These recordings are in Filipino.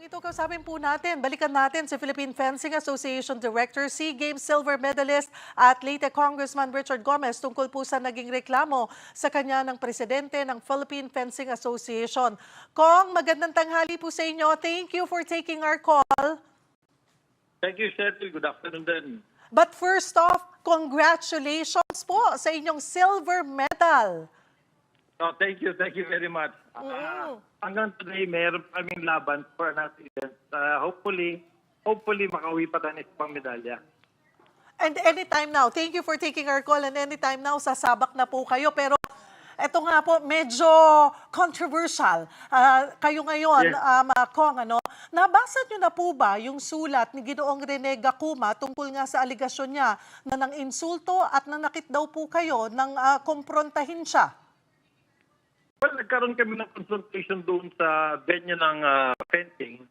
Ito kausapin po natin, balikan natin si Philippine Fencing Association Director, SEA Games silver medalist at Leyte Congressman Richard Gomez tungkol po sa naging reklamo sa kanya ng presidente ng Philippine Fencing Association. Kong, magandang tanghali po sa inyo. Thank you for taking our call. Thank you, Sheryl. Good afternoon din. But first off, congratulations po sa inyong silver medal. Oh, thank you very much. Hanggang today, mayroon kaming laban for another event. Hopefully makauwi pa tayo ng isang medalya. And anytime now, thank you for taking our call, and anytime now, sasabak na po kayo. Pero eto nga po, medyo controversial. Kayo ngayon, Yes. Kong, nabasa nyo na po ba yung sulat ni Ginoong Rene Gacuma tungkol nga sa aligasyon niya na nang insulto at nanakit daw po kayo nang komprontahin siya? Well, nagkaroon kami ng consultation doon sa venue ng fencing.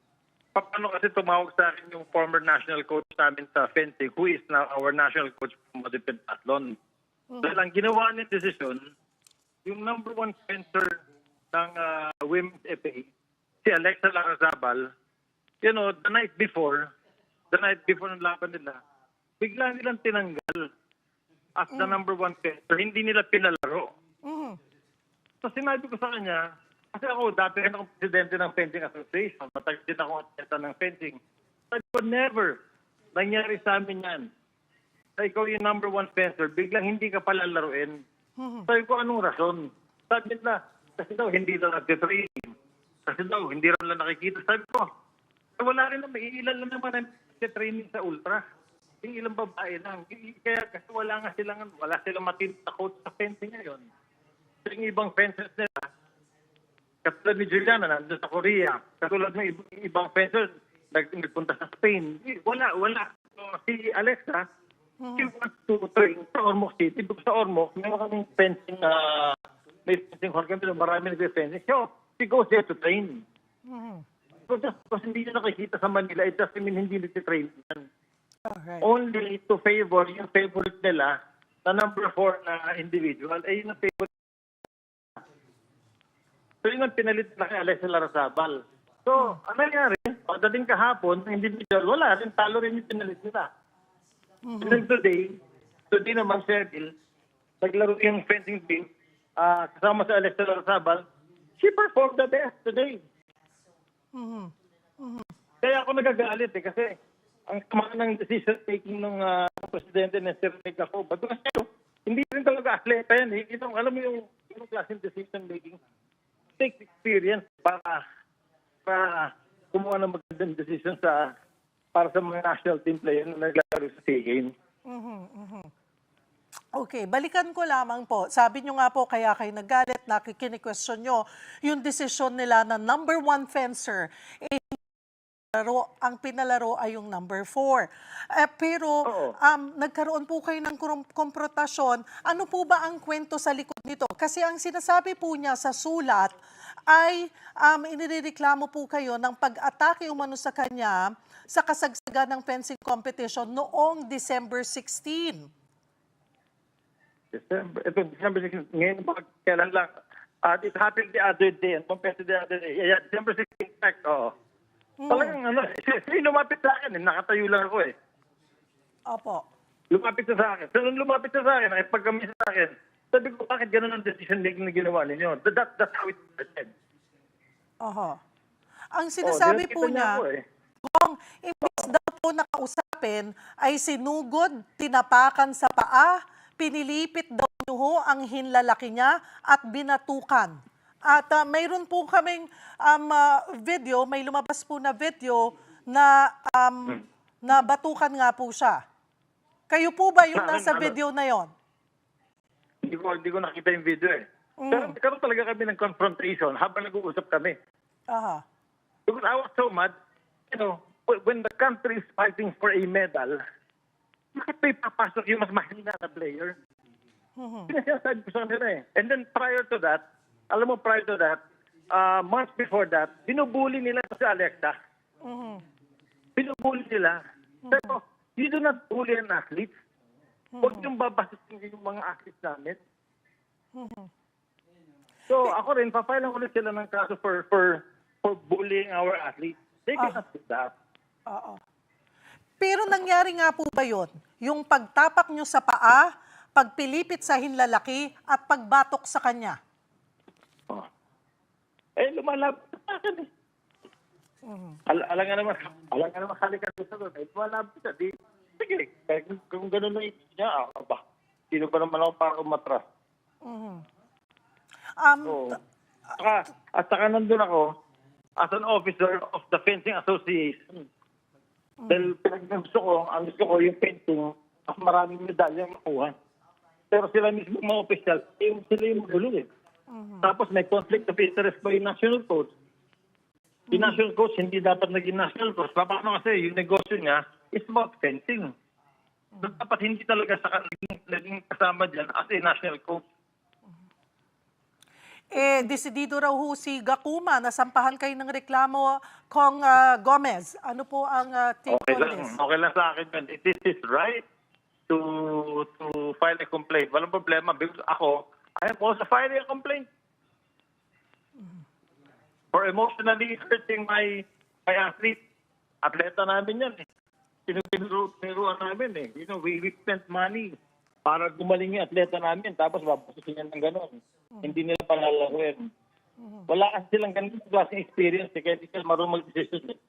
Paano kasi tumawag sa akin yung former national coach namin sa fencing, who is now our national coach for the pentathlon. Dahil ang ginawa niya decision, yung number one fencer ng Women's FA, si Alexa Larrazabal, the night before ng laban nila, bigla nilang tinanggal as the number one fencer. Hindi nila pinalaro. So sinabi ko sa kanya, kasi ako dati rin akong presidente ng Fencing Association, matagal din ako atleta ng fencing. Sabi ko, never nangyari sa amin yan. Sa ikaw yung number one fencer, biglang hindi ka pala laruin. Sabi ko, anong rason? Sabi nila, kasi daw hindi daw nag-training. Kasi daw hindi rin lang nakikita. Sabi ko, wala rin naman, ilan lang naman ang training sa ultra. Yung ilang babae lang. Kaya kasi wala silang matindang coach sa fencing ngayon. Yung ibang fencers nila, katulad ni Juliana, nandun sa Korea, katulad ng ibang fencers, nagpunta sa Spain. Wala. So, si Alexa, she wants to train sa Ormoc City. Because sa Ormoc, meron kaming fencing, may fencing organization, marami nag-fencing. So, she goes there to train. So, just because hindi nyo nakikita sa Manila, it doesn't mean hindi nag-train yan. Alright. Only to favor yung favorite nila na number 4 na individual, ay yung favorite. So yun ang pinalit na kay Alexa Larrazabal. So, ano nangyari? Pagdating kahapon, individual, wala rin, talo rin yung pinalit nila. And then today naman, Sheryl, naglaro yung fencing team, kasama sa Alexa Larrazabal, she performed the best today. Kaya ako nagagalit kasi ang sama ng decision taking ng presidente ng Sir Nick ako, kasi hindi rin talaga atleta yan. Alam mo yung klaseng decision making, takes experience para kumuha ng magandang decision para sa mga national team player na naglalaro sa SEA Games. Okay, balikan ko lamang po. Sabi nyo nga po, kaya kayo nagalit, nakikini-question nyo yung desisyon nila na number one fencer, ang pinalaro ay yung number 4. Pero nagkaroon po kayo ng komprontasyon. Ano po ba ang kwento sa likod nito? Kasi ang sinasabi po niya sa sulat ay inireklamo po kayo ng pag-atake umano sa kanya sa kasagsagan ng fencing competition noong December 16. December 16, ngayon kailan lang. It happened the other day, and compared to the other day. Yeah, December 16, in fact, Talagang lumapit sa akin, nakatayo lang ako eh. Opo. Lumapit siya sa akin. So, nung lumapit siya sa akin, nakipagkami sa akin, sabi ko, bakit ganun ang decision making na ginawa ninyo? That's how it started. Ang sinasabi po niya, kung imbis daw po nakausapin, ay sinugod, tinapakan sa paa, pinilipit daw niyo ho ang hinlalaki niya at binatukan. At mayroon po kaming video, may lumabas po na video na batukan nga po siya. Kayo po ba yung nasa video na yon? Hindi ko nakita yung video eh. Pero nagkaroon talaga kami ng confrontation habang nag-uusap kami. Because I was so mad, when the country is fighting for a medal, bakit may papasok yung mas mahina na player? Sinasabi ko sa kanila eh. And then prior to that, months before that, binubuli nila si Alexa. Binubuli nila. Pero, you do not bully an athlete. Huwag yung babasitin yung mga athletes namin. So, ako rin, papailan ulit sila ng kaso for bullying our athletes. They cannot do that. Oo. Pero nangyari nga po ba yun? Yung pagtapak nyo sa paa, pagpilipit sa hinlalaki, at pagbatok sa kanya? Oh. Lumalabas sa akin eh. Alam nga naman halikan ko sa doon. Lumalabas siya. Sige, kung gano'n na ito niya, sino ba naman ako para umatras? At saka nandun ako as an officer of the Fencing Association. Dahil ang gusto ko yung fencing, mas maraming medalya makuha. Pero sila mismo mga official, sila yung magulo eh. Tapos may conflict of interest ba yung national coach? Yung national coach hindi dapat naging national coach. Paano kasi yung negosyo niya is about fencing. So, dapat hindi talaga naging kasama dyan as a national coach. Desidido raw ho si Gakuma na sampahan kayo ng reklamo kong Gomez. Ano po ang take on this? Okay lang sa akin yun. It is his right to file a complaint. Walang problema because ako, I am also filing a complaint for emotionally hurting my athlete. Atleta namin yan eh. Tinuruan namin eh. You know, we spent money para gumaling yung atleta namin. Tapos babusin yan ng gano'n. Hindi nila palalaruin. Wala kasi silang ganito klaseng experience eh. Kaya hindi sila marunong mag-decision eh.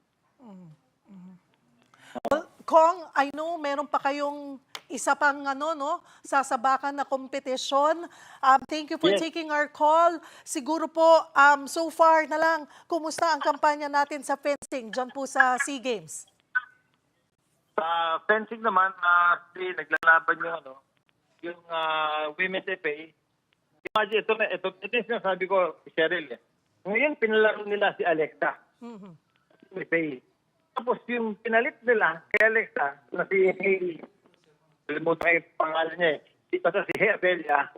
Well, Kong, I know meron pa kayong isa pang sasabakan na kompetisyon. Thank you for taking our call. Siguro po, so far na lang, kumusta ang kampanya natin sa fencing dyan po sa SEA Games? Sa fencing naman, naglalaban yung Women's FA. Imagine, ito yung sinasabi ko, Cheryl. Ngayon, pinalaro nila si Alexa. FA. Tapos yung pinalit nila kay Alexa, na si Hey, kalimutan yung pangalan niya eh. Basta si Hey Abelia,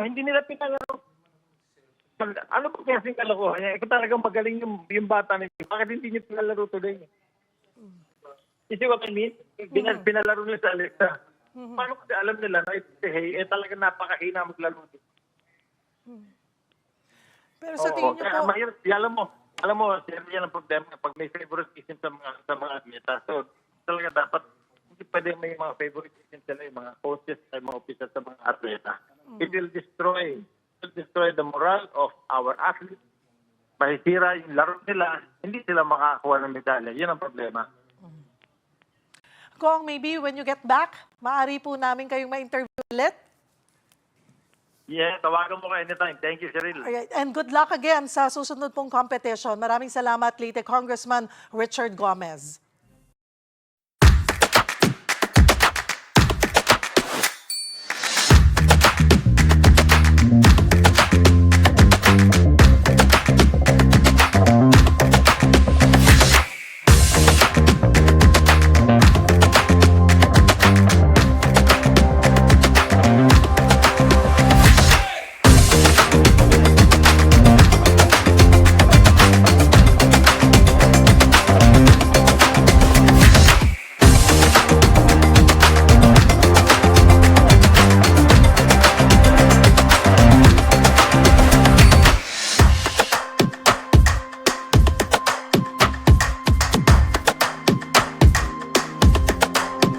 hindi nila pinalaro. Ano po kasing kalokohan niya? Ito talagang magaling yung bata nila. Bakit hindi niya pinalaro today? You see what I mean? Pinalaro nila sa Alexa. Paano kasi alam nila na si Hey, talagang napakahina maglaro. Pero sa tingin niyo po... Alam mo, yan ang problema kapag may favoritism sa mga atleta. So, talaga dapat, hindi pwede may mga favoritism sila, yung mga coaches at mga officers sa mga atleta. It will destroy the morale of our athletes. Mahisira yung laro nila, hindi sila makakakuha ng medalya. Yan ang problema. Kong, maybe when you get back, maaari po namin kayong ma-interview ulit. Yeah, tawagan mo ka anytime. Thank you, Cheryl. Alright, and good luck again sa susunod pong competition. Maraming salamat, Leyte Congressman Richard Gomez.